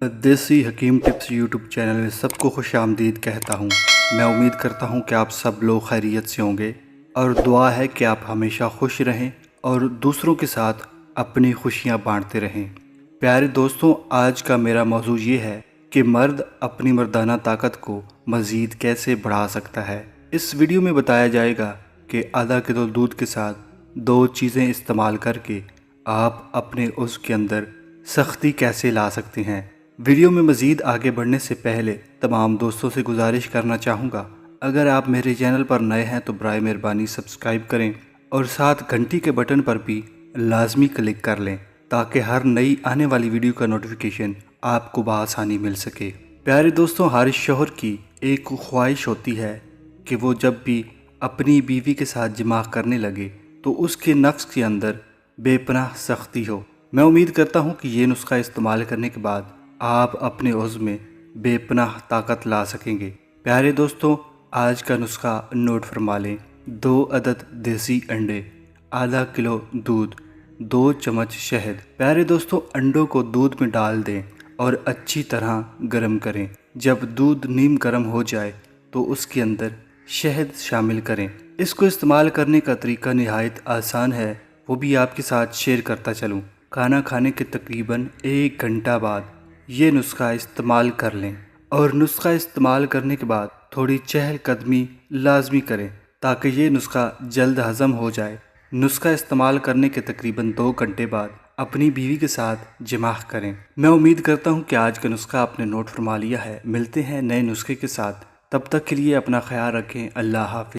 دیسی حکیم tips YouTube channel میں سب کو خوش آمدید کہتا ہوں۔ میں امید کرتا ہوں کہ آپ سب لوگ خیریت سے ہوں گے اور دعا ہے کہ آپ ہمیشہ خوش رہیں اور دوسروں کے ساتھ اپنی خوشیاں بانٹتے رہیں۔ پیارے دوستوں، آج کا میرا موضوع یہ ہے کہ مرد اپنی مردانہ طاقت کو مزید کیسے بڑھا سکتا ہے۔ اس ویڈیو میں بتایا جائے گا کہ آدھا کلو دودھ کے ساتھ 2 چیزیں استعمال کر کے آپ اپنے عضو کے اندر سختی کیسے لا سکتے ہیں۔ ویڈیو میں مزید آگے بڑھنے سے پہلے تمام دوستوں سے گزارش کرنا چاہوں گا، اگر آپ میرے چینل پر نئے ہیں تو برائے مہربانی سبسکرائب کریں اور ساتھ گھنٹی کے بٹن پر بھی لازمی کلک کر لیں تاکہ ہر نئی آنے والی ویڈیو کا نوٹیفیکیشن آپ کو بآسانی مل سکے۔ پیارے دوستوں، ہر شوہر کی ایک خواہش ہوتی ہے کہ وہ جب بھی اپنی بیوی کے ساتھ جماع کرنے لگے تو اس کے نفس کے اندر بے پناہ سختی ہو۔ میں امید کرتا ہوں کہ یہ نسخہ استعمال کرنے کے بعد آپ اپنے عضو میں بے پناہ طاقت لا سکیں گے۔ پیارے دوستوں، آج کا نسخہ نوٹ فرما لیں۔ 2 عدد دیسی انڈے، آدھا کلو دودھ، 2 چمچ شہد۔ پیارے دوستوں، انڈوں کو دودھ میں ڈال دیں اور اچھی طرح گرم کریں۔ جب دودھ نیم گرم ہو جائے تو اس کے اندر شہد شامل کریں۔ اس کو استعمال کرنے کا طریقہ نہایت آسان ہے، وہ بھی آپ کے ساتھ شیئر کرتا چلوں۔ کھانا کھانے کے تقریباً 1 گھنٹہ بعد یہ نسخہ استعمال کر لیں اور نسخہ استعمال کرنے کے بعد تھوڑی چہل قدمی لازمی کریں تاکہ یہ نسخہ جلد ہضم ہو جائے۔ نسخہ استعمال کرنے کے تقریباً 2 گھنٹے بعد اپنی بیوی کے ساتھ جماع کریں۔ میں امید کرتا ہوں کہ آج کا نسخہ آپ نے نوٹ فرما لیا ہے۔ ملتے ہیں نئے نسخے کے ساتھ، تب تک کے لیے اپنا خیال رکھیں۔ اللہ حافظ۔